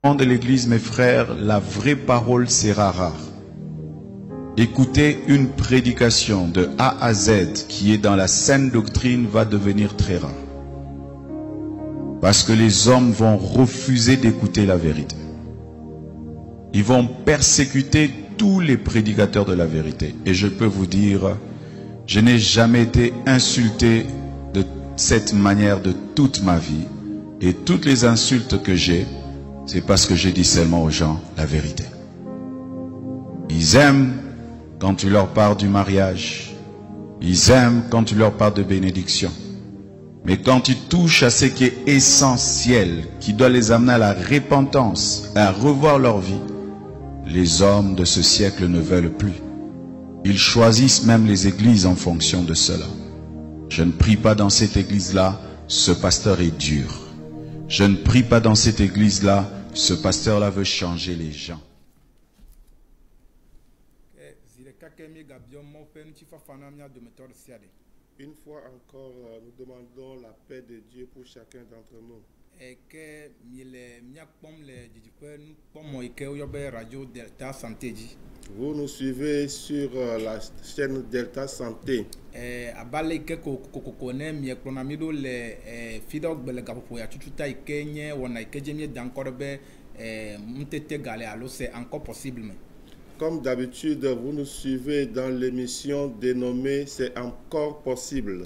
de l'Église, mes frères, la vraie parole sera rare. Écouter une prédication de A à Z qui est dans la saine doctrine va devenir très rare. Parce que les hommes vont refuser d'écouter la vérité. Ils vont persécuter tous les prédicateurs de la vérité. Et je peux vous dire, je n'ai jamais été insulté de cette manière de toute ma vie. Et toutes les insultes que j'ai, c'est parce que je dis seulement aux gens la vérité. Ils aiment quand tu leur parles du mariage. Ils aiment quand tu leur parles de bénédiction. Mais quand tu touches à ce qui est essentiel, qui doit les amener à la repentance, à revoir leur vie, les hommes de ce siècle ne veulent plus. Ils choisissent même les églises en fonction de cela. Je ne prie pas dans cette église-là, ce pasteur est dur. Je ne prie pas dans cette église-là, ce pasteur-là veut changer les gens. Une fois encore, nous demandons la paix de Dieu pour chacun d'entre nous. Vous nous suivez sur la chaîne Delta Santé. Comme d'habitude, vous nous suivez dans l'émission dénommée C'est encore possible.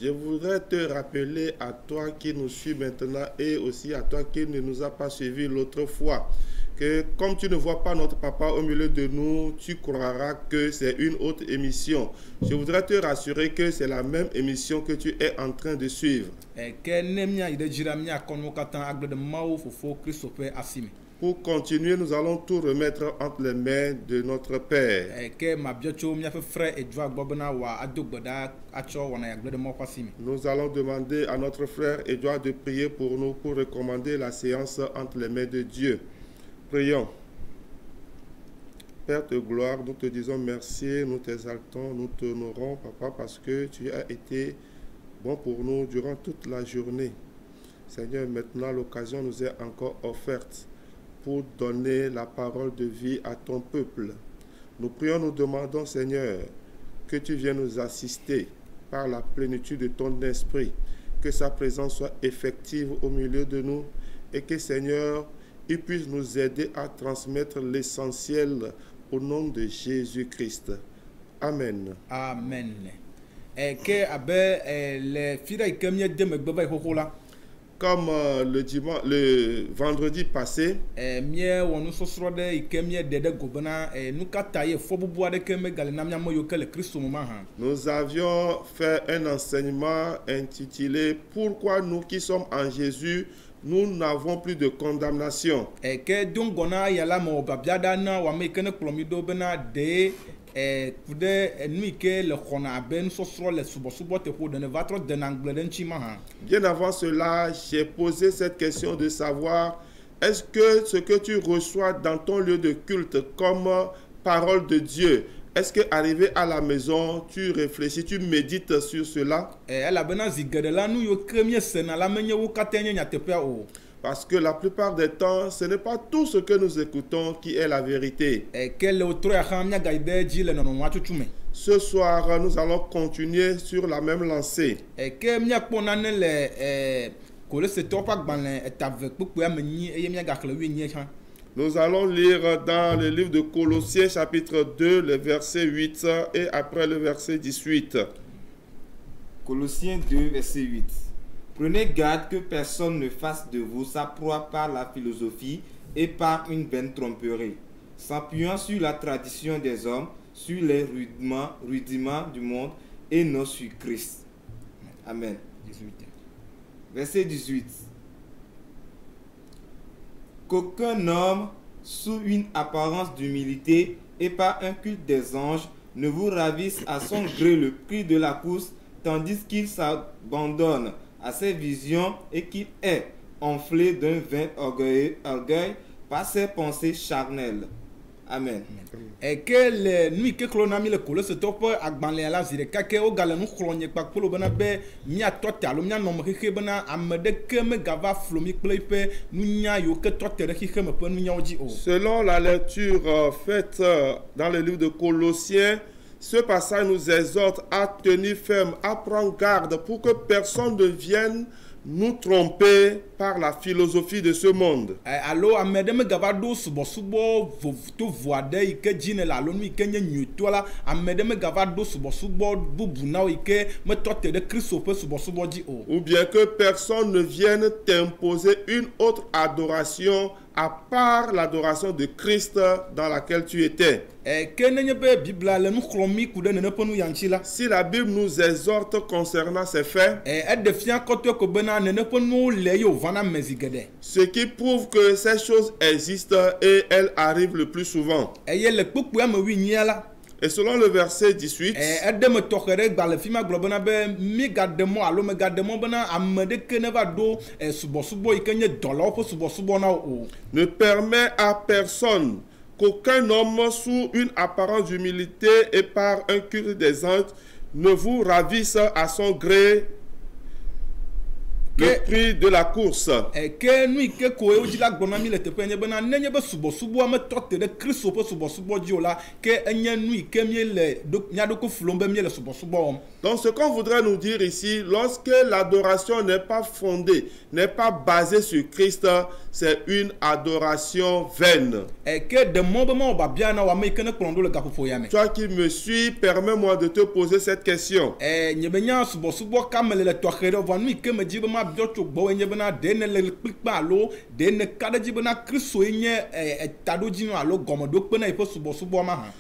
Je voudrais te rappeler à toi qui nous suit maintenant et aussi à toi qui ne nous a pas suivis l'autre fois que comme tu ne vois pas notre papa au milieu de nous, tu croiras que c'est une autre émission. Je voudrais te rassurer que c'est la même émission que tu es en train de suivre. Pour continuer, nous allons tout remettre entre les mains de notre Père. Nous allons demander à notre frère Edouard de prier pour nous, pour recommander la séance entre les mains de Dieu. Prions. Père de gloire, nous te disons merci, nous t'exaltons, nous t'honorons, Papa, parce que tu as été bon pour nous durant toute la journée. Seigneur, maintenant l'occasion nous est encore offerte pour donner la parole de vie à ton peuple. Nous prions, nous demandons, Seigneur, que tu viennes nous assister par la plénitude de ton esprit, que sa présence soit effective au milieu de nous et que, Seigneur, il puisse nous aider à transmettre l'essentiel au nom de Jésus-Christ. Amen. Amen. Comme le vendredi passé, nous avions fait un enseignement intitulé « Pourquoi nous qui sommes en Jésus, nous n'avons plus de condamnation ». Bien avant cela, j'ai posé cette question de savoir est-ce que ce que tu reçois dans ton lieu de culte comme parole de Dieu, est-ce que arrivé à la maison, tu réfléchis, tu médites sur cela? Parce que la plupart des temps, ce n'est pas tout ce que nous écoutons qui est la vérité. Ce soir, nous allons continuer sur la même lancée. Nous allons lire dans le livre de Colossiens chapitre 2, le verset 8 et après le verset 18. Colossiens 2, verset 8. Prenez garde que personne ne fasse de vous sa proie par la philosophie et par une vaine tromperie, s'appuyant sur la tradition des hommes, sur les rudiments du monde et non sur Christ. Amen. 18. Verset 18. Qu'aucun homme, sous une apparence d'humilité et par un culte des anges, ne vous ravisse à son gré le prix de la course, tandis qu'il s'abandonne à ses visions et qu'il est, enflé d'un vain orgueil par ses pensées charnelles. Amen. Et que les nuits que l'on a mis le couleur se tope à Banlé à la Zireka, que au galon clogne pas pour le benabe, mia tota, le mia nom rikebana, à me de que me gava flomi pleipe, nous nya yo que toi te rikeme pour nous yaudi o. Selon la lecture faite dans le livre de Colossiens, ce passage nous exhorte à tenir ferme, à prendre garde pour que personne ne vienne nous tromper par la philosophie de ce monde. Alors, à me gavado subo to voade ike jine la lonu ike nye nyutola, à me gavado subo bubuna ike me tote de Christ pe subo di o. Ou bien que personne ne vienne t'imposer une autre adoration à part l'adoration de Christ dans laquelle tu étais. Si la Bible nous exhorte concernant ces faits, ce qui prouve que ces choses existent et elles arrivent le plus souvent. Et selon le verset 18, ne permet à personne qu'aucun homme sous une apparence d'humilité et par un culte des anges ne vous ravisse à son gré le prix de la course. Donc ce qu'on voudrait nous dire ici, lorsque l'adoration n'est pas fondée, n'est pas basée sur Christ, c'est une adoration vaine. Toi qui me suis, permets-moi de te poser cette question.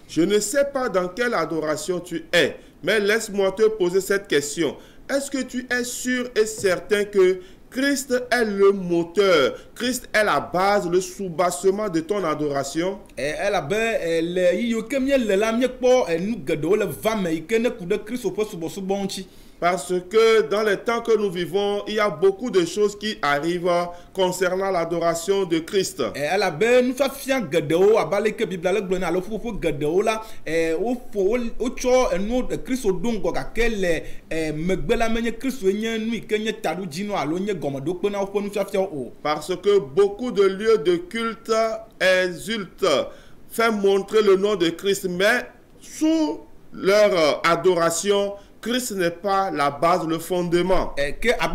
Je ne sais pas dans quelle adoration tu es, mais laisse-moi te poser cette question. Est-ce que tu es sûr et certain que Christ est le moteur, Christ est la base, le soubassement de ton adoration? Parce que dans les temps que nous vivons, il y a beaucoup de choses qui arrivent concernant l'adoration de Christ. Parce que beaucoup de lieux de culte exultent, font montrer le nom de Christ, mais sous leur adoration, Christ n'est pas la base, le fondement. Donc,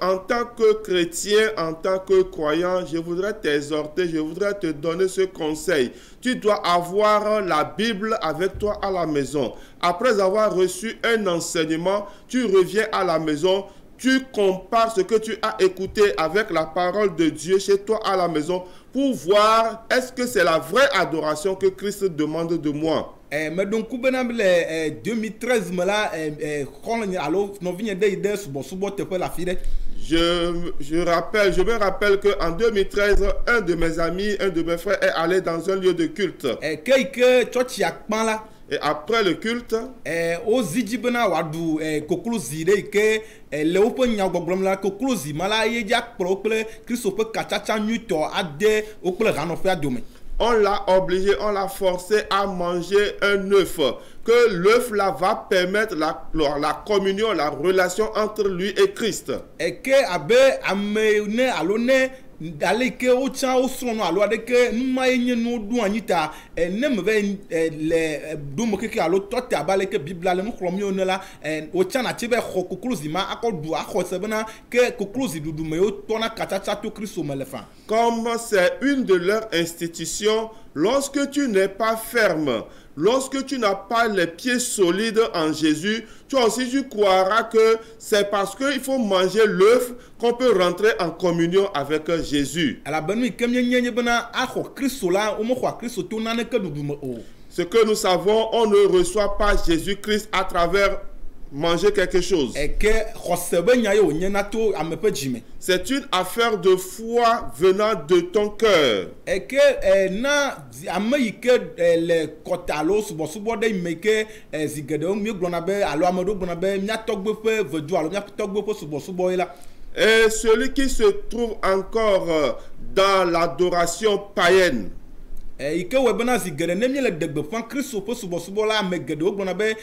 en tant que chrétien, en tant que croyant, je voudrais t'exhorter, je voudrais te donner ce conseil. Tu dois avoir la Bible avec toi à la maison. Après avoir reçu un enseignement, tu reviens à la maison, tu compares ce que tu as écouté avec la parole de Dieu chez toi à la maison pour voir est-ce que c'est la vraie adoration que Christ demande de moi. Mais donc, 2013, je me rappelle qu'en 2013, un de mes amis, un de mes frères est allé dans un lieu de culte. Et après le culte, on l'a obligé, on l'a forcé à manger un œuf. Que l'œuf là va permettre la communion, la relation entre lui et Christ. Et que d'aller que au tient au son alors que nous maïne nous douanita et ne me les domo que alors toi tu as balé que bible là nous chromio là au tient na tibe kokuluzima akodu akosebena que kokuluzi dudu me tona katacha to Christ melefa. Comme c'est une de leurs institutions, lorsque tu n'es pas ferme, lorsque tu n'as pas les pieds solides en Jésus, toi aussi tu croiras que c'est parce qu'il faut manger l'œuf qu'on peut rentrer en communion avec Jésus. Ce que nous savons, on ne reçoit pas Jésus-Christ à travers manger quelque chose. Et que xɔse be nya ye wònye na to ame ƒe dzime. C'est une affaire de foi venant de ton cœur. Et que na ame yi ke le kɔta alo subɔsubɔ ɖe yi me ke zi geɖewo míegblɔna be alo ame ɖewo gblɔna be mía tɔgbe ƒe vedu alo mía tɔgbe ƒe subɔsubɔ yi la. Et celui qui se trouve encore dans l'adoration païenne. Yi ke wɔ bena zi geɖe ne míele de gbeƒã Kristo ƒe subɔsubɔ la ame geɖewo gblɔna be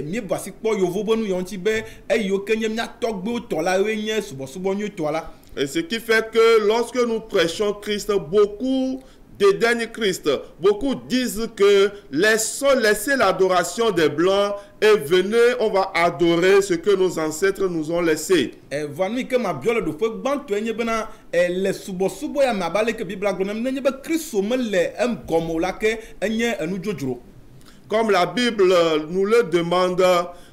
míeva si kpɔ yovo be nu yawo ŋuti be eyiwo ke nye mía tɔgbewo tɔ la woe nye subɔsubɔ nyuitɔ la. Et ce qui fait que lorsque nous prêchons Christ, beaucoup dédaignent Christ. Beaucoup disent que laissez l'adoration des Blancs et venez, on va adorer ce que nos ancêtres nous ont laissé. Vanui ke ma biole do fe gbanto enye bena le subɔsubɔ ya me abale ke Bibla gblɔ na nenye be Kristo me le gɔme la ke enye enu dzodzro. Comme la Bible nous le demande,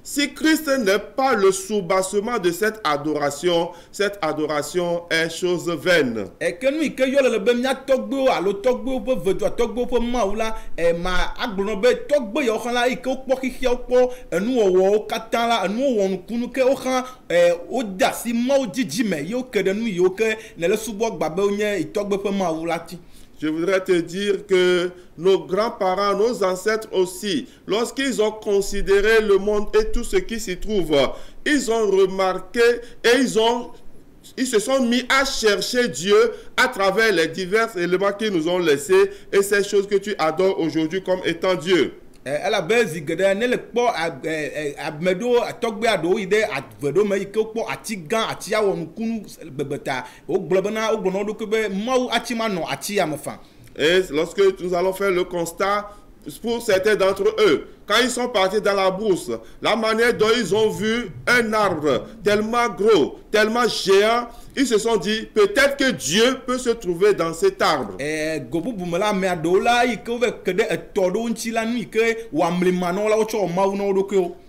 si Christ n'est pas le soubassement de cette adoration est chose vaine. Et que nous que yo le be mia tɔgbewo alo tɔgbewo ƒe vedu tɔgbewo ƒe mawu la ma agblɔ be tɔgbe yawo xã la yi ke wokpɔ xixiawo kpɔ enuwɔwɔwo katã la enuwo wɔ nukunu ke wo xã wode asi mawu dzidzi me yewo ke ɖe nu yiwo ke ne le subɔ gba be wonye tɔgbe ƒe mawu la ti. Je voudrais te dire que nos grands-parents, nos ancêtres aussi, lorsqu'ils ont considéré le monde et tout ce qui s'y trouve, ils ont remarqué et ils se sont mis à chercher Dieu à travers les divers éléments qu'ils nous ont laissés et ces choses que tu adores aujourd'hui comme étant Dieu. Ela be zi geɖe ne le kpɔ ame ɖewo tɔgbe aɖewo yi ɖe ave ɖewo me yi ke wokpɔ ati gã ati awɔ nukunu gbegbeta wogblɔ bena wogblɔ na wo ɖokui be mawu ati ma nɔ ati ya me fã. Et lorsque nous allons faire le constat, pour certains d'entre eux, quand ils sont partis dans la brousse, la manière dont ils ont vu un arbre tellement gros, tellement géant, ils se sont dit, peut-être que Dieu peut se trouver dans cet arbre.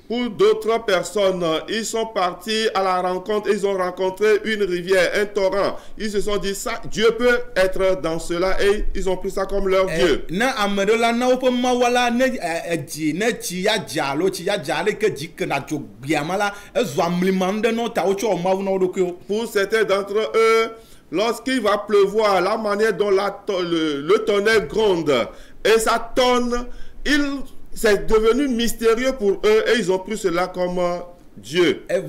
Pour d'autres personnes, ils sont partis à la rencontre, ils ont rencontré une rivière, un torrent. Ils se sont dit, ça, Dieu peut être dans cela et ils ont pris ça comme leur Dieu. Pour certains d'entre eux, lorsqu'il va pleuvoir, la manière dont le tonnerre gronde et ça tonne, c'est devenu mystérieux pour eux et ils ont pris cela comme Dieu. Ce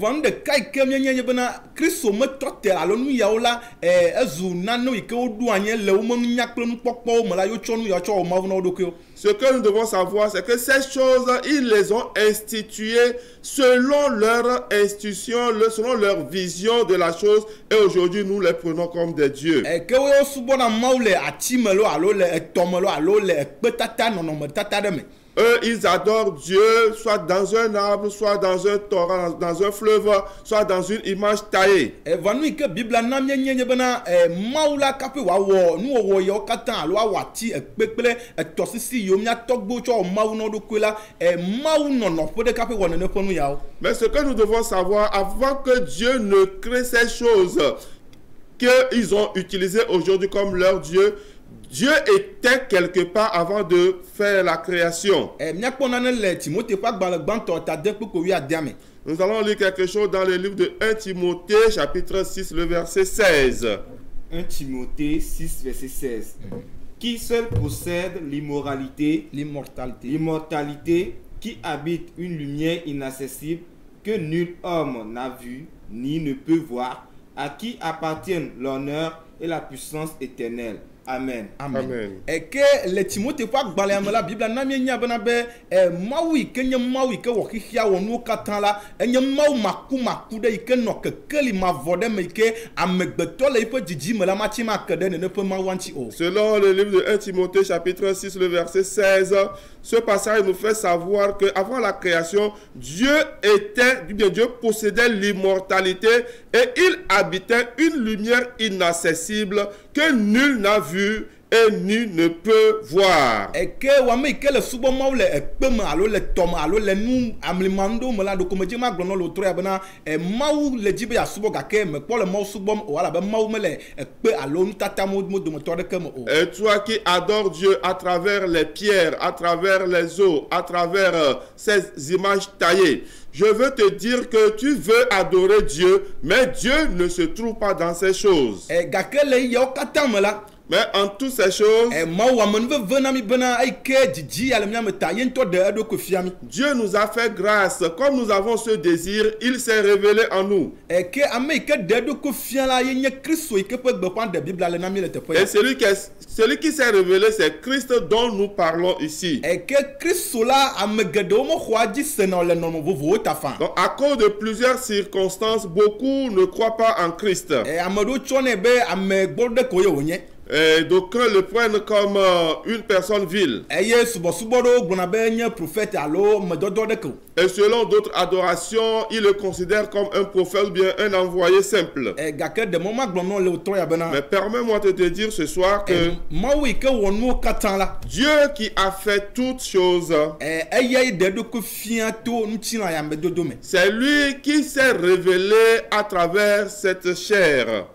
que nous devons savoir, c'est que ces choses, ils les ont instituées selon leur institution, selon leur vision de la chose, et aujourd'hui nous les prenons comme des dieux. Eux, ils adorent Dieu, soit dans un arbre, soit dans un torrent, dans un fleuve, soit dans une image taillée. Mais ce que nous devons savoir, avant que Dieu ne crée ces choses qu'ils ont utilisées aujourd'hui comme leur Dieu, Dieu était quelque part avant de faire la création. Nous allons lire quelque chose dans le livre de 1 Timothée, chapitre 6, le verset 16. 1 Timothée 6, verset 16. Qui seul possède l'immortalité, qui habite une lumière inaccessible que nul homme n'a vue ni ne peut voir, à qui appartiennent l'honneur et la puissance éternelle. Amen. Amen. Et que les Timothée pas gbalé la Bible na mi nya bana be mawi ke nya mawi ke wo khia wo nu katan la nya mawu maku de ke no ke keli ma vode me ke amegbeto le ipo jiji me la mati ma kede ne pe mawanti o. Selon le livre de 1 Timothée chapitre 6 le verset 16, ce passage nous fait savoir que avant la création, Dieu possédait l'immortalité et il habitait une lumière inaccessible que nul n'a vue et nul ne peut voir. Eke wame ike le subo mawu le ekpe me alo le tome alo le nu amlimando me la do komedzi ma gblɔ le wotro ya bena mawu le dzi be ya subo gake me kpɔ le mawu subo o ala be mawu me le ekpe alo nutata mo dometɔ ɖeke me o. Et toi qui adores Dieu à travers les pierres, à travers les eaux, à travers ces images taillées, je veux te dire que tu veux adorer Dieu, mais Dieu ne se trouve pas dans ces choses. Gake le yawo katã me la. Mais en toutes ces choses, Dieu nous a fait grâce. Comme nous avons ce désir, il s'est révélé en nous. Et celui qui s'est révélé, c'est Christ dont nous parlons ici. Donc, à cause de plusieurs circonstances, beaucoup ne croient pas en Christ. Et d'aucuns le prennent comme une personne vile. Et selon d'autres adorations, ils le considèrent comme un prophète ou bien un envoyé simple. Mais permets-moi de te dire ce soir que Dieu qui a fait toutes choses, c'est lui qui s'est révélé à travers cette chair.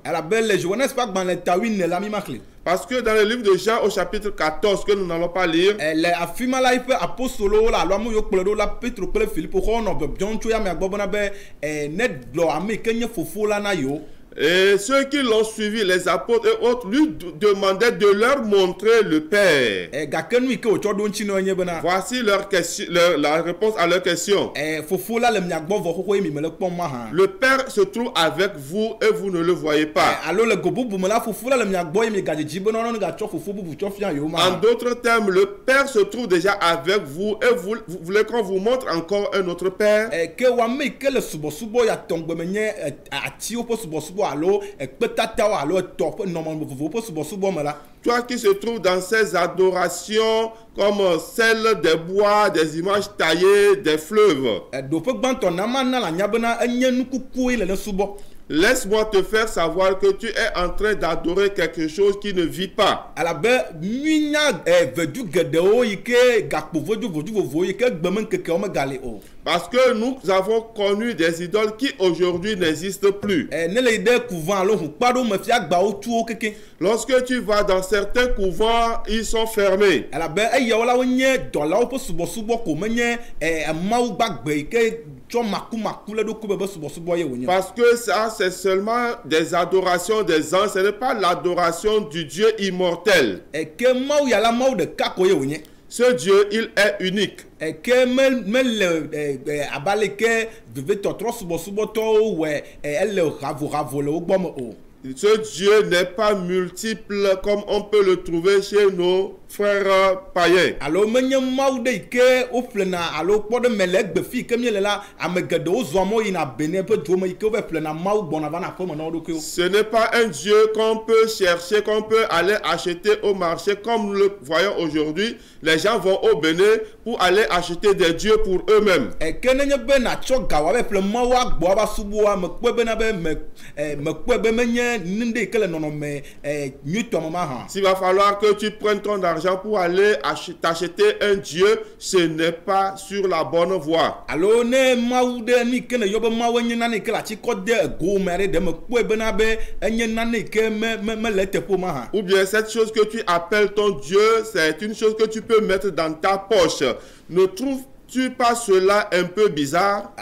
Parce que dans le livre de Jean au chapitre 14 que nous n'allons pas lire, et ceux qui l'ont suivi, les apôtres et autres, lui demandaient de leur montrer le Père. Voici leur question, la réponse à leur question. Le Père se trouve avec vous et vous ne le voyez pas. En d'autres termes, le Père se trouve déjà avec vous et vous voulez qu'on vous montre encore un autre Père. Toi qui se trouves dans ces adorations comme celle des bois, des images taillées, des fleuves, laisse-moi te faire savoir que tu es en train d'adorer quelque chose qui ne vit pas. Parce que nous avons connu des idoles qui aujourd'hui n'existent plus. Lorsque tu vas dans certains couvents, ils sont fermés. Parce que ça, c'est seulement des adorations des anges, ce n'est pas l'adoration du Dieu immortel. Ce Dieu, il est unique. Ce Dieu n'est pas multiple comme on peut le trouver chez nos frères païens. Ce n'est pas un Dieu qu'on peut chercher, qu'on peut aller acheter au marché comme nous le voyons aujourd'hui. Les gens vont au Bénin pour aller acheter des dieux pour eux-mêmes. S'il va falloir que tu prennes ton argent pour aller t'acheter un dieu, ce n'est pas sur la bonne voie. Ou bien cette chose que tu appelles ton dieu, c'est une chose que tu peux mettre dans ta poche. Ne trouves-tu pas cela un peu bizarre?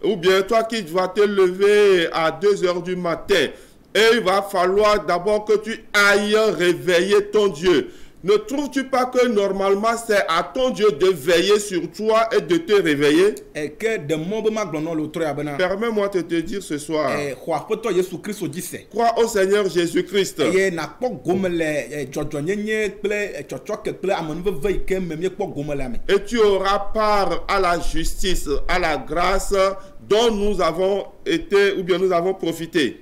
Ou bien toi qui vas te lever à 2 h du matin et il va falloir d'abord que tu ailles réveiller ton Dieu. Ne trouves-tu pas que normalement c'est à ton Dieu de veiller sur toi et de te réveiller? Permets-moi de te dire ce soir, crois au Seigneur Jésus-Christ. Et tu auras part à la justice, à la grâce dont nous avons été ou bien nous avons profité.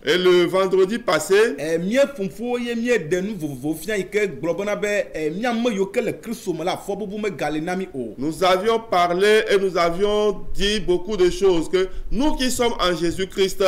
Et le vendredi passé, mie fofo ye mie de nu vovovo fia ike globona be mia me yo ke le Christo me la fo bubu me galenami o. nous avions parlé et nous avions dit beaucoup de choses, que nous qui sommes en Jésus-Christ,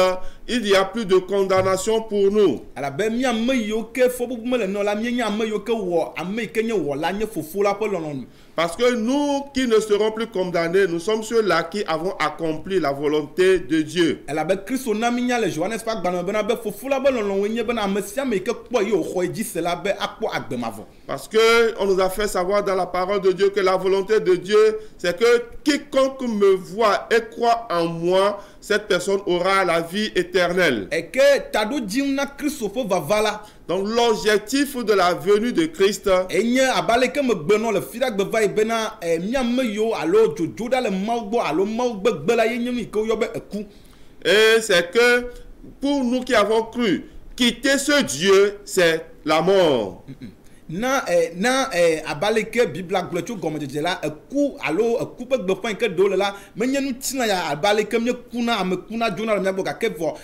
il n'y a plus de condamnation pour nous. Ala be mia me yo ke fo bubu me le no la mia me yo ke wo ame ke nye wo la nye fofo la pe lonon. Parce que nous qui ne serons plus condamnés, nous sommes ceux-là qui avons accompli la volonté de Dieu. Ala be Christo na minya le Johannes pas gba be na be fofo la be lonon we nye be na mesia me ke kpo yo ho eji se la be akpo agbemavo. Parce que on nous a fait savoir dans la parole de Dieu que la volonté de Dieu, c'est que quiconque me voit et croit en moi, cette personne aura la vie éternelle. Et que tado na Christo fo vavala. Donc l'objectif de la venue de Christ, enye abale ke me gbe no le fida gbe vai bena mia me yo alo jojo da le maugbo alo maugbe gbe la yenye mi ko yo be eku. Et c'est que pour nous qui avons cru, quitter ce Dieu, c'est la mort. Na abale ke bibla glocho gomeje la eku alo eku pe gbe fan ke do le la menye nu tina ya abale ke me kuna amekuna jona le me boka ke vo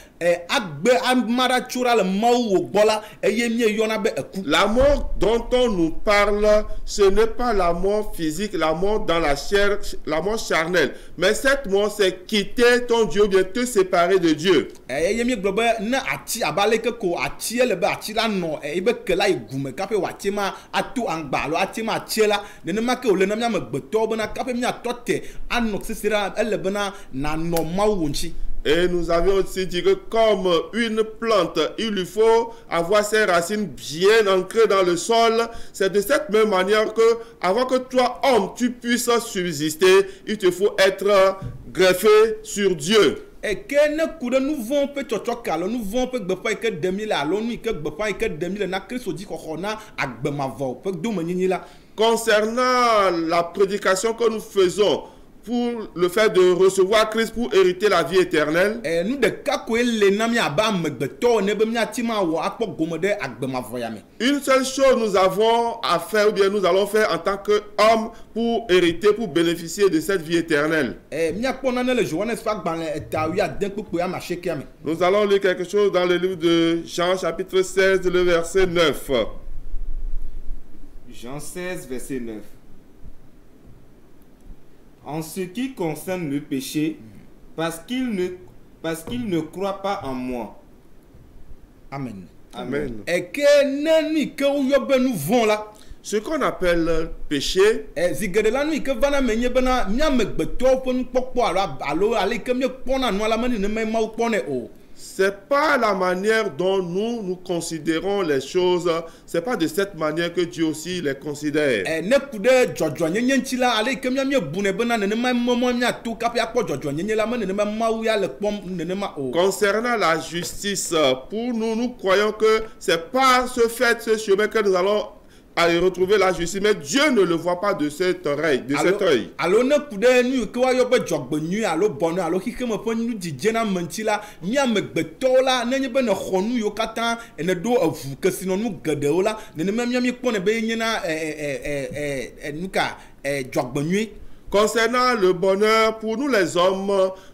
agbe amara chura le mawu wo gbola eye mi yona be eku. La mort dont on nous parle, ce n'est pas la mort physique, la mort dans la chair, la mort charnelle, mais cette mort c'est quitter ton Dieu, bien te séparer de Dieu. Eye mi globe na ati abale ke ko ati le be ati la no ebe ke la igume kape wati ma atu angbalo atima chela ne ma ke ole na mia me gbeto bena kape mia tote anok sisira ele bena na no mawunchi. Et nous avions aussi dit que comme une plante, il lui faut avoir ses racines bien ancrées dans le sol. C'est de cette même manière que, avant que toi, homme, tu puisses subsister, il te faut être greffé sur Dieu. Et que ne coude nous vont peut chochoka, nous vont peut befa que 2000 alors nous que befa que 2000 na Christ dit corona agbemavo peut do menini la. Concernant la prédication que nous faisons pour le fait de recevoir Christ pour hériter la vie éternelle, nous de kako le nami aba megbeto ne be mia tima wo akpo gomode agbemavo ya me. Une seule chose nous avons à faire, ou bien nous allons faire en tant qu'hommes pour hériter, pour bénéficier de cette vie éternelle. Nous allons lire quelque chose dans le livre de Jean chapitre 16, le verset 9. Jean 16, verset 9. En ce qui concerne le péché, parce qu'il ne croit pas en moi. Amen. Amen. Et que neni que yobe nous vont là. Ce qu'on appelle péché, zigede la nuit que vana menye bena mia megbeto pon pokpo alo ale que me pona no la mani ne me ma pone o. c'est pas la manière dont nous considérons les choses, c'est pas de cette manière que Dieu aussi les considère. Concernant la justice, pour nous, nous croyons que c'est pas ce chemin que nous allons aller retrouver la justice, mais Dieu ne le voit pas de cet œil, de cet œil. Alors ne pouvez nous que voyons pas jogbennu alors bonheur alors qui me prend nous dit jena mentila mia me betola nenye be ne khonu yo katan e ne do avu que sinon nous gadeola ne ne mia mi pone be nyena nuka jogbennu. Concernant le bonheur, pour nous les hommes,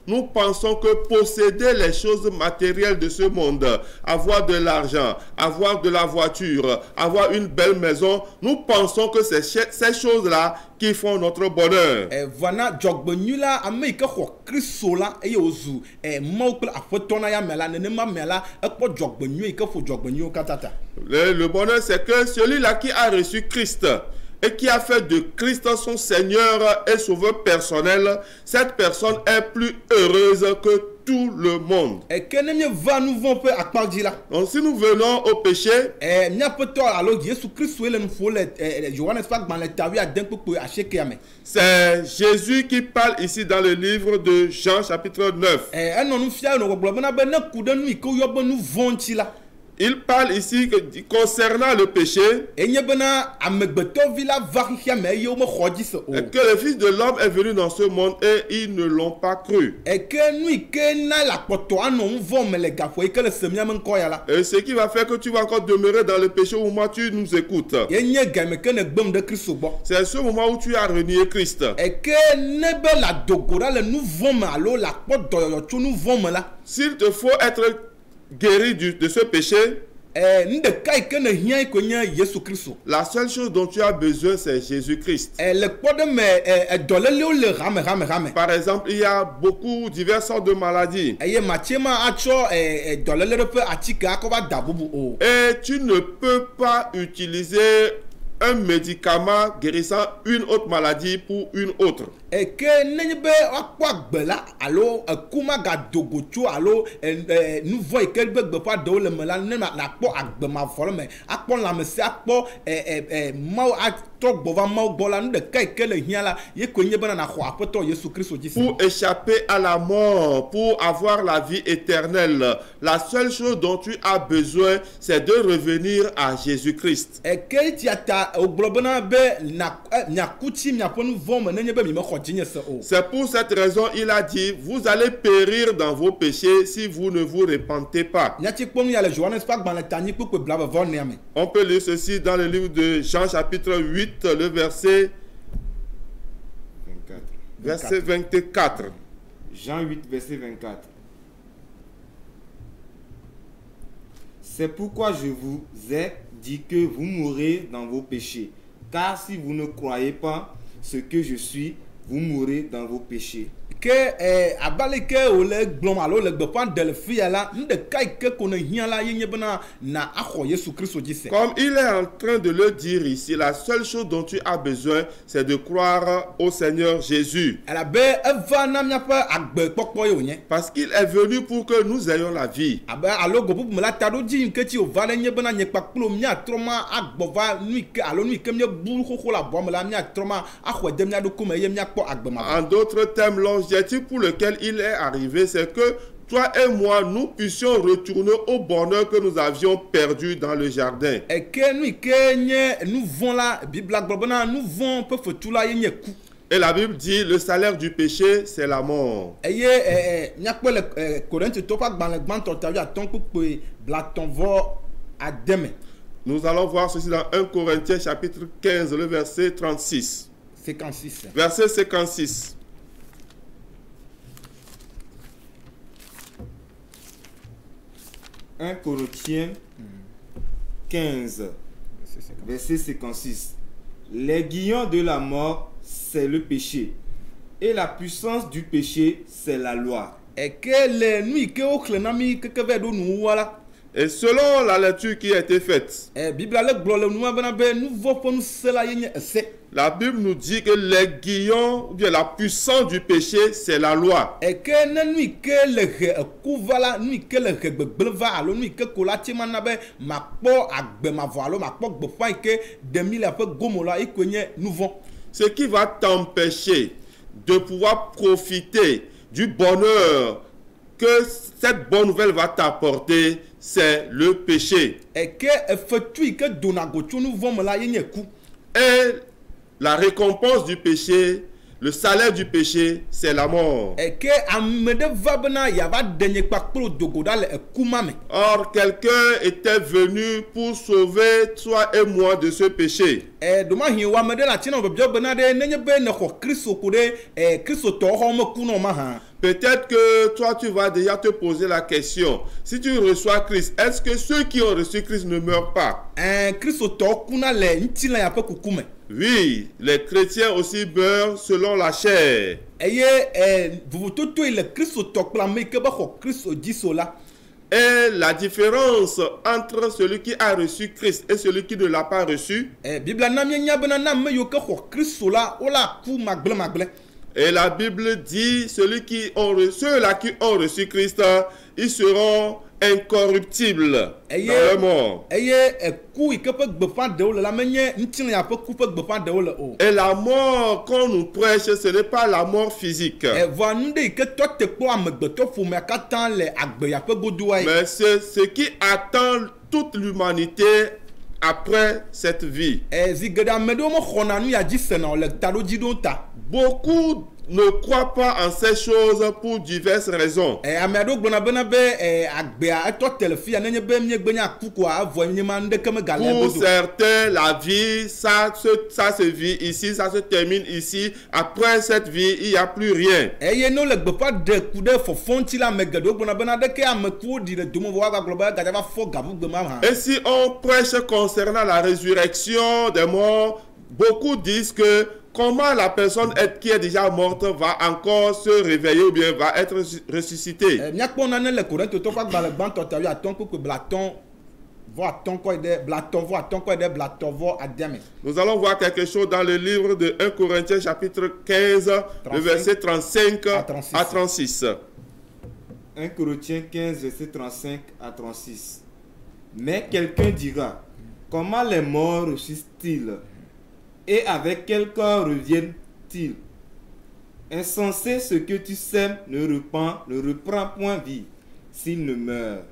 nous pensons que posséder les choses matérielles de ce monde, avoir de l'argent, avoir de la voiture, avoir une belle maison, nous pensons que c'est ces choses-là qui font notre bonheur. Voilà, jogbenula Amerika ho Kristola e ozu maupla afotona ya mela ne ma mela e po jogbenu e ke fo jogbenu katata. Le bonheur c'est que celui-là qui a reçu Christ et qui a fait de Christ son Seigneur et Sauveur personnel, cette personne est plus heureuse que tout le monde. Donc si nous venons au péché, c'est Jésus qui parle ici dans le livre de Jean chapitre 9. Il parle ici concernant le péché que le Fils de l'homme est venu dans ce monde et ils ne l'ont pas cru. Et ce qui va faire que tu vas encore demeurer dans le péché au moment où tu nous écoutes. C'est ce moment où tu as renié Christ. S'il te faut être guéri de ce péché, nu ɖeka yi ke ne hiã yi koe nye Yesu Kristo. la seule chose dont tu as besoin, c'est Jésus-Christ. Le kpɔɖe me dɔlélewo le hame. Par exemple, il y a beaucoup, diverses sortes de maladies. Eye matse ma atsɔ dɔléle ɖe ƒe atike akɔ va da bubu o. Et tu ne peux pas utiliser un médicament guérissant une autre maladie pour une autre. Ke nenye be woakpɔ agbe la alo eku magadogo tso alo nu vɔ yi ke be gbeƒã ɖewo le me la ne nakpɔ agbe mavɔ le me, akpɔ lãmesẽ, akpɔ Mawu atrɔ gbɔ va Mawu gbɔ la, nu ɖeka yi ke le hiã la ye koe nye bena naxɔ Aƒetɔ Yesu Kristo dzi. Pour échapper à la mort, pour avoir la vie éternelle, la seule chose dont tu as besoin, c'est de revenir à Jésus-Christ. Ke tia ta wogblɔ bena be miaku tsi miaƒe nu vɔ me nenye be mi mexɔ dzinye se o. C'est pour cette raison il a dit, vous allez périr dans vos péchés si vous ne vous repentez pas. Miatsi kpɔ nu ya le Johannes ƒe agbalẽ ta nyi kpekpe blavevɔ nea me. On peut lire ceci dans le livre de Jean chapitre 8, le verset 24. Jean 8, verset 24. C'est pourquoi je vous ai dit que vous mourrez dans vos péchés. Car si vous ne croyez pas ce que je suis, vous mourrez dans vos péchés. Ke abale ke wole gblɔm alo le gbeƒã ɖe le fia la, nu ɖeka yi ke ko ne hiã la ye nye bena na axɔ Yesu Kristo dzi se. Comme il est en train de le dire ici, la seule chose dont tu as besoin, c'est de croire au Seigneur Jésus. Elabe eva na miaƒe agbekpɔkpɔ ye wònye. Parce qu'il est venu pour que nous ayons la vie. Abe alo go bubu me la ta ɖo dzi yi ke tsi wòva ɖe nye bena nye kpakplo miatrɔ ma agbɔ va nu yi ke alo nu yi ke miebu xoxo le abɔme la miatrɔ ma axɔ de mia ɖokui me eye miakpɔ agbe ma. En d'autres termes, l'objectif pour lequel il est arrivé, c'est que toi et moi, nous puissions retourner au bonheur que nous avions perdu dans le jardin. Ke nu yi ke nye nu vɔ̃ la, Bibla gblɔ bena nu vɔ̃ ƒe fetu la ye nye ku. Et la Bible dit, le salaire du péché, c'est la mort. Eye miakpɔ le Korintitɔwo ƒe agbalẽ gbãtɔ ta 5 kpekpe blatɔ̃ vɔ ademe. Nous allons voir ceci dans 1 Corinthiens chapitre 15, le verset 36. 56. Verset 56. « 1 Corinthiens 15, verset 56. L'aiguillon de la mort, c'est le péché. Et la puissance du péché, c'est la loi. » Et selon la lecture qui a été faite, la Bible nous dit que l'aiguillon, ou bien la puissance du péché, c'est la loi. Ce qui va t'empêcher de pouvoir profiter du bonheur que cette bonne nouvelle va t'apporter, c'est le péché. Et la récompense du péché, le salaire du péché, c'est la mort. Or, quelqu'un était venu pour sauver toi et moi de ce péché. Peut-être que toi, tu vas déjà te poser la question. Si tu reçois Christ, est-ce que ceux qui ont reçu Christ ne meurent pas? Oui, les chrétiens aussi meurent selon la chair. Et la différence entre celui qui a reçu Christ et celui qui ne l'a pas reçu, et la Bible dit, ceux-là qui ont reçu Christ, ils seront incorruptibles dans le mort. Et la mort qu'on nous prêche, ce n'est pas la mort physique. Mais c'est ce qui attend toute l'humanité après cette vie. Beaucoup ne croient pas en ces choses pour diverses raisons. ame aɖewo gblɔna bena be agbea etɔ te le fi ya nenye be míegbe nya ku koa avɔ nye ma ŋdeke megale Pour godo. certains, la vie, ça se vit ici, ça se termine ici. Après cette vie, il n'y a plus rien. Eye ne le gbeƒã ɖe ku ɖe fɔfɔ ŋuti la ame geɖewo gblɔna bena ɖeke ame kuwo ɖi le dome vɔ woagblɔ be gadzra va fɔ gavugbe ma hã. Et si on prêche concernant la résurrection des morts, beaucoup disent que comment la personne qui est déjà morte va encore se réveiller ou bien va être ressuscitée. Míakpɔ nane le Korintotɔ ƒe agbalẽ gbãtɔ ta 8 blatɔ̃ vɔ atɔ̃ kɔe ɖe blatɔ̃ vɔ atɔ̃ kɔe ɖe blatɔ̃ vɔ ademe. Nous allons voir quelque chose dans le livre de 1 Corinthiens chapitre 15, le verset 35 à 36. 1 Corinthiens 15, verset 35 à 36. Mais quelqu'un dira, comment les morts ressuscitent-ils? Et avec quel corps reviennent-ils? Insensé, ce que tu sèmes ne reprend point vie s'il ne meurt.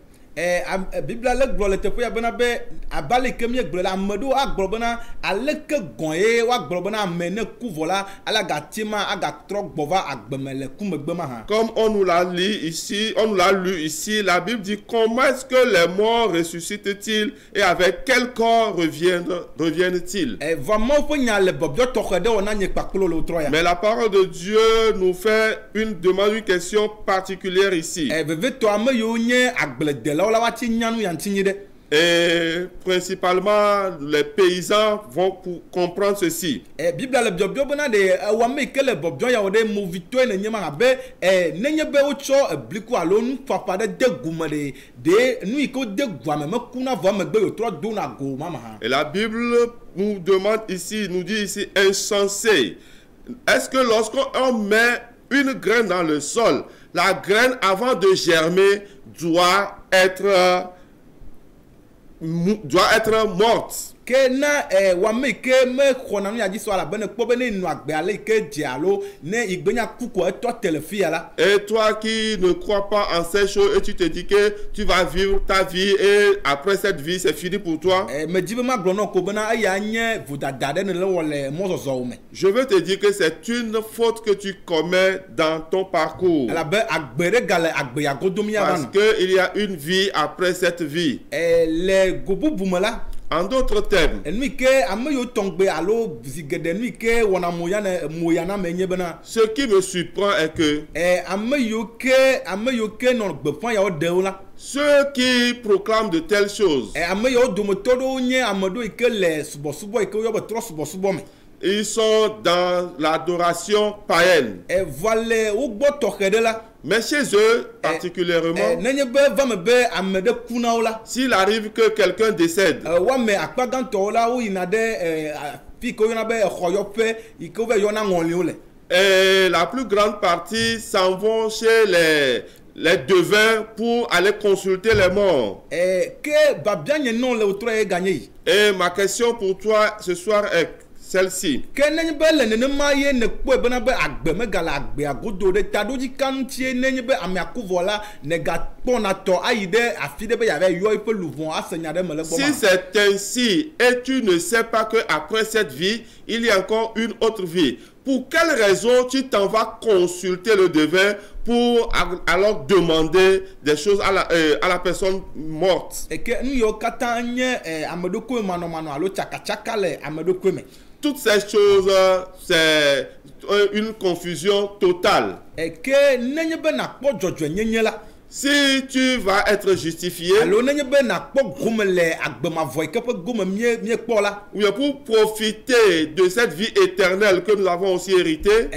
Biblia le gblɔ le teƒe ya bena be abale ke míegblɔ la ame ɖewo agblɔ bena aleke gɔ̃ ye woagblɔ bena ame ne ku vɔ la ala gati ma agatrɔ gbɔ va agbeme le kumegbe ma hã. Comme on nous l'a lu ici, la Bible dit comment est-ce que les morts ressuscitent-ils et avec quel corps reviennent-ils? Vɔ Mawu ƒe nya le bɔbɔ tɔxɛ ɖe wɔna nye kpakplo le wotrɔ ya. Mais la parole de Dieu nous fait une question particulière ici. Vevetɔ ame yiwo nye agbledelawo la woati nyanu ya ŋuti nyi ɖe. Et principalement, les paysans vont comprendre ceci. Biblia le biɔbiɔ bena de ewɔame yi ke le bɔbɔ ya wɔ ɖe movitɔe nenye ma abe nenye be wotsɔ bliku alo nuƒaƒa ɖe de gume de nu yi ke wode guame mekuna vɔ emegbe yotrɔ dona go ma hã. Et la Bible nous demande ici, nous dit ici, insensé. Est-ce que lorsqu'on met une graine dans le sol, la graine avant de germer doit être morte? Ke na wame yi ke me xɔna nu ya dzi sɔ la be ne kpɔ be ne nu agbe ale yi ke dze alo ne igbenya kuku etɔ te le fi ya la. Et toi qui ne crois pas en ces choses et tu te dis que tu vas vivre ta vie et après cette vie c'est fini pour toi. Me dzi be ma gblɔ na ko bena eya nye vodada ɖe ne le wɔ le mɔzɔzɔwo me. Je veux te dire que c'est une faute que tu commets dans ton parcours. Elabe agbe ɖe gale agbe ya godom ya Parce que il y a une vie après cette vie. Le go bubu me la. En d'autres termes, ce qui me surprend est que ceux qui proclament de telles choses, ils sont dans l'adoration païenne. Mais chez eux, particulièrement, s'il arrive que quelqu'un décède, et la plus grande partie s'en vont chez les devins pour aller consulter les morts. Et ma question pour toi ce soir est celle-ci. Si c'est ainsi et tu ne sais pas que après cette vie, il y a encore une autre vie, pour quelle raison tu t'en vas consulter le devin pour alors demander des choses à la personne morte? Toutes ces choses, c'est une confusion totale. Si tu vas être justifié, ou bien pour profiter de cette vie éternelle que nous avons aussi héritée,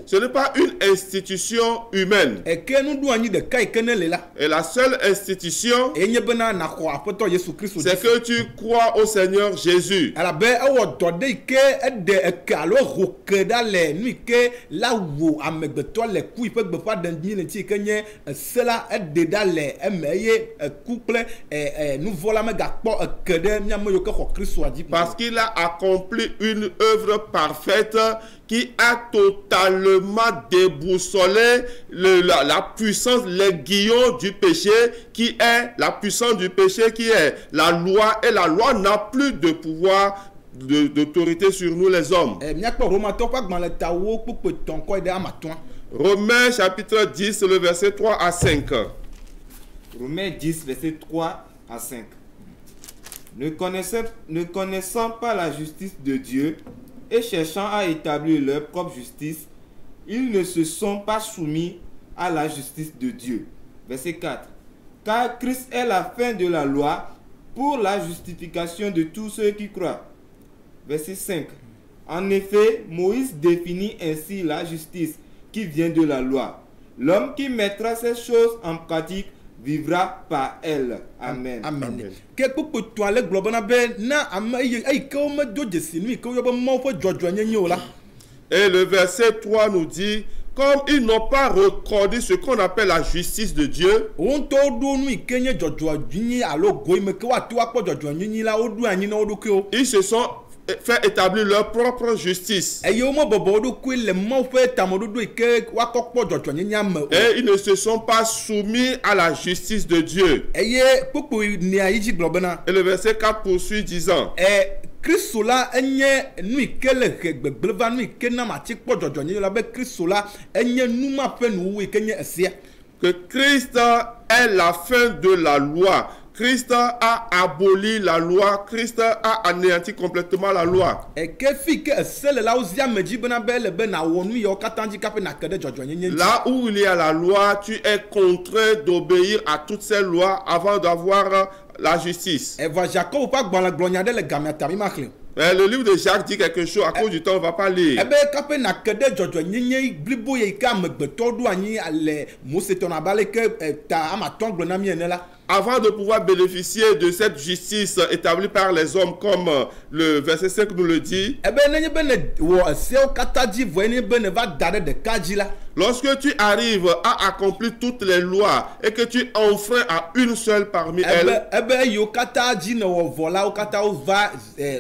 ce n'est pas une institution humaine. Et la seule institution, c'est que tu crois au Seigneur Jésus. Parce qu'il a accompli une œuvre parfaite qui a totalement déboussolé la puissance, l'aiguillon du péché, qui est la puissance du péché, qui est la loi, et la loi n'a plus de pouvoir d'autorité sur nous les hommes. Miakpɔ Romatɔ ƒe agbalẽ ta wo kpokpo tɔn kɔ ɖe amatɔa. Romains chapitre 10, le verset 3 à 5. Romains 10, verset 3 à 5. Ne connaissant pas la justice de Dieu et cherchant à établir leur propre justice, ils ne se sont pas soumis à la justice de Dieu. Verset 4. Car Christ est la fin de la loi pour la justification de tous ceux qui croient. Verset 5. En effet, Moïse définit ainsi la justice qui vient de la loi. L'homme qui mettra ces choses en pratique vivra par elle. Amen. Amen. Ke kpokpo tɔa le gblɔ bena be na ame eyi ke womedo dzesi nu yi ke woyɔbe Mawu ƒe dzɔdzɔenyenye o la. Et le verset 3 nous dit, comme ils n'ont pas recordé ce qu'on appelle la justice de Dieu, Wo ŋutɔ ɖo nu yi ke nye dzɔdzɔenyenye alo go yi me ke woato akpɔ dzɔdzɔenyenye la woɖo anyi na wo ɖokuiwo. ils se sont fait établir leur propre justice. Eye womebɔbɔ wo ɖokui le Mawu ƒe tameɖoɖo yi ke woakɔ kpɔ dzɔdzɔenyenya me o. Et ils ne se sont pas soumis à la justice de Dieu. Eye kpokpo nea yi dzi gblɔ bena. Et le verset 4 poursuit disant, Kristo la enye nu yi ke le he gbegble va nu yi ke na mati kpɔ dzɔdzɔenyenye la be Kristo la enye numa ƒe nuwuwu yi ke nye esia. que Christ est la fin de la loi. Christ a aboli la loi. Christ a anéanti complètement la loi. Ke fi ke ese le la wo zi ame dzi bena be le be na wɔ nu yawo katã dzi kaƒe nake ɖe dzɔdzɔenyenye dzi. Là où il y a la loi, tu es contraint d'obéir à toutes ces lois avant d'avoir la justice. Eva Jacob ƒe agbalẽ gblɔ nya ɖe le gamea ta mi ma xlẽ. Le livre de Jacques dit quelque chose. À cause du temps, on ne va pas lire. Ebe kaƒe nake ɖe dzɔdzɔenyenye blibo yi ke amegbetɔ ɖo anyi le Mosetɔ na ba le ke ta amatɔ gblɔ na mi ene la. Avant de pouvoir bénéficier de cette justice établie par les hommes, comme le verset 5 nous le dit, Ebe nenye be ne wɔ esewo katã dzi vɔ ne be ne va da ɖe ɖeka dzi la. lorsque tu arrives à accomplir toutes les lois et que tu enfreins à une seule parmi elles, Ebe yiwo katã dzi ne wɔ vɔ la wo katã wo va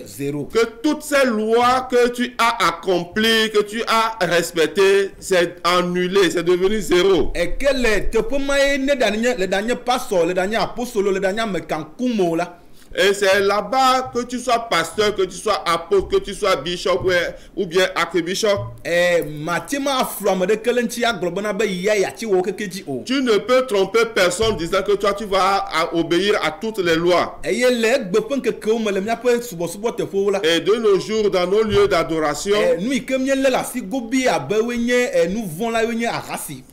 zéro. que toutes ces lois que tu as accomplies, que tu as respectées, c'est annulé, c'est devenu zéro. Eke le teƒe ma ye ne ɖanye le ɖanye pastor le ɖanye apostolo le ɖanye amekankumo la. Et c'est là-bas, que tu sois pasteur, que tu sois apôtre, que tu sois bishop ou bien archbishop, Mati ma afro ame ɖeke le ŋuti agblɔ bena be ya yati wɔ keke dzi o. tu ne peux tromper personne disant que toi tu vas obéir à toutes les lois. Eye le egbe ƒe ŋkekewo me le míaƒe subɔsubɔ teƒewo la. Et de nos jours, dans nos lieux d'adoration, Nu yi ke míele le asi gobi abe woe nye nu vɔ̃ la woe nye ahasi.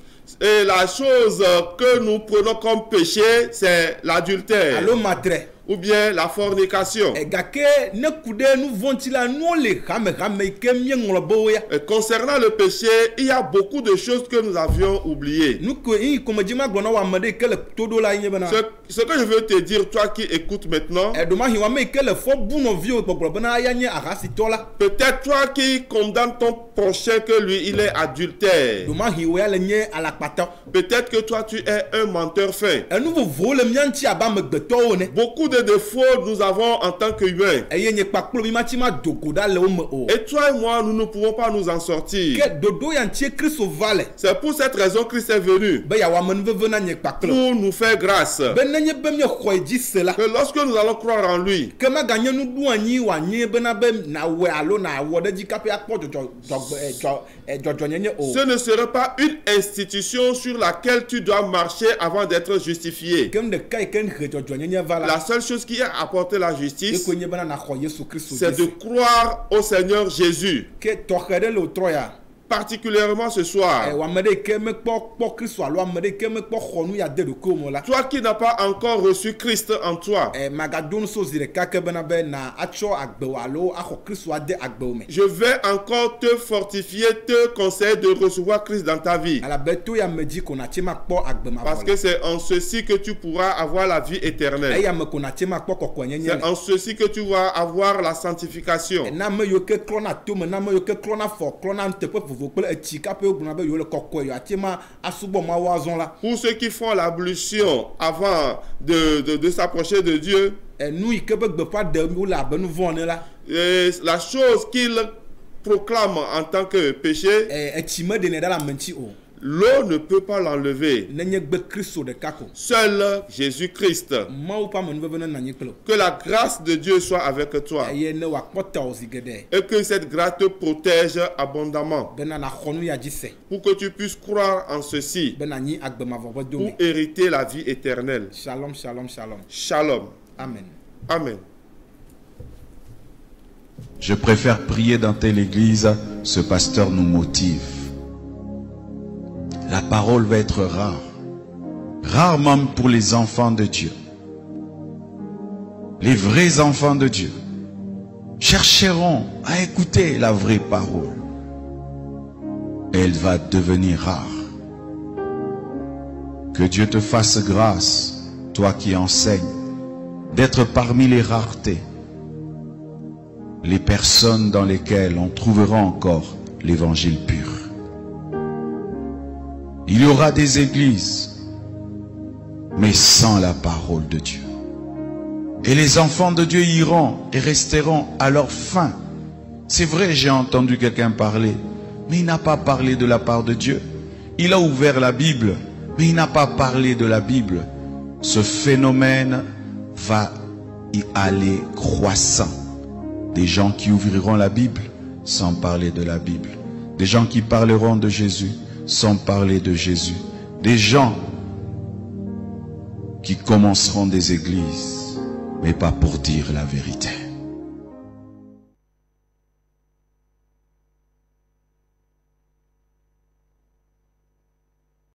et la chose que nous prenons comme péché, c'est l'adultère Alo matre. ou bien la fornication. Gake ne ku ɖe nu vɔ̃ ŋuti la nuwo le hamehame yi ke míeŋlɔ be wo ya. Et concernant le péché, il y a beaucoup de choses que nous avions oubliées. Nu ko yi kɔmedzi ma gblɔ na wo ame ɖe yi ke le to ɖo la nye bena. Ce que je veux te dire, toi qui écoutes maintenant, Eɖomahi wɔme yi ke le fɔ bu nɔviwo gbɔgblɔ bena ya nye ahasitɔ la. peut-être toi qui condamnes ton prochain que lui, il est adultère. Eɖomahi wo ya le nye alakpatɔ. Peut-être que toi, tu es un menteur fin. Enu vovowo le mía ŋuti abe amegbetɔwo ne. Beaucoup de défauts nous avons en tant qu'humains. Eye nye kpakplo mi ma ti ma dogo ɖa le wo me o. Et toi et moi, nous ne pouvons pas nous en sortir. Ke dodo ya ŋuti Kristo va le. C'est pour cette raison que Christ est venu, Be yeawɔ amenuveve na nye kpakplo. pour nous faire grâce. Be nenye be míexɔe dzi se la. Que lorsque nous allons croire en lui, Ke maganye nuɖu anyi wòanye bena be nawɔe alo nawɔ ɖe dzi kaƒe akpɔ dzɔdzɔnyenye o. ce ne serait pas une institution sur laquelle tu dois marcher avant d'être justifié. Kem ɖeka yi ke he dzɔdzɔnyenye va la. La seule chose qui a apporté la justice, Eko nye bena naxɔ Yesu Kristo c'est de dzi. croire au Seigneur Jésus. Ke tɔxɛ ɖe le wotrɔ ya. Particulièrement ce soir, Ame ɖe yi ke mekpɔ kpɔ Kristo alo ame ɖe yi ke mekpɔ xɔ nu ya de ɖokuiwo me la. toi qui n'as pas encore reçu Christ en toi, Magado nu so zi ɖeka ke bena be na atsɔ agbewo alo axɔ Kristo ade agbewo me. je vais encore te fortifier, te conseiller de recevoir Christ dans ta vie. Alabe to ya me dzi ko na tse ma kpɔ agbe ma Parce vɔ que le. c'est en ceci que tu pourras avoir la vie éternelle. Eya me ko na tse ma kpɔ kɔkɔenyenye C'est le. en ceci que tu vas avoir la sanctification. Na ame yiwo ke klɔna tome, na ame yiwo ke klɔna fɔ, klɔna teƒe vovo kple etsi kaƒe wogblɔna be yewo le kɔkɔe yewo ate ma asubɔ Mawu azɔ la. Pour ceux qui font l'ablution avant de s'approcher de Dieu, Nu yi ke be gbeƒã ɖem wole abe nu vɔ̃ ene la. la chose qu'ils proclament en tant que péché, Etsi me ɖenɛ ɖe le ame ŋuti o. L'eau ne peut pas l'enlever. nenye gbe Kristo ɖeka ko. Seul Jésus-Christ. Mawu ƒe amenuveve nenɔ anyi kple wò. Que la grâce de Dieu soit avec toi. eye ne wòakpɔ tawò zi geɖe. Et que cette grâce te protège abondamment. bena nàxɔ nu ya dzi se. Pour que tu puisses croire en ceci. bena nyi agbemavɔ ƒe Pour dome. hériter la vie éternelle. Shalom, shalom, shalom. Shalom. Amen. Amen. Je préfère prier dans telle église, ce pasteur nous motive. La parole va être rare. Rare même pour les enfants de Dieu. Les vrais enfants de Dieu chercheront à écouter la vraie parole. Elle va devenir rare. Que Dieu te fasse grâce, toi qui enseignes, d'être parmi les raretés, les personnes dans lesquelles on trouvera encore l'évangile pur. Il y aura des églises, mais sans la parole de Dieu. Et les enfants de Dieu iront et resteront à leur fin. C'est vrai, j'ai entendu quelqu'un parler, mais il n'a pas parlé de la part de Dieu. Il a ouvert la Bible, mais il n'a pas parlé de la Bible. Ce phénomène va y aller croissant. Des gens qui ouvriront la Bible sans parler de la Bible. Des gens qui parleront de Jésus sans parler de Jésus. Des gens qui commenceront des églises, mais pas pour dire la vérité.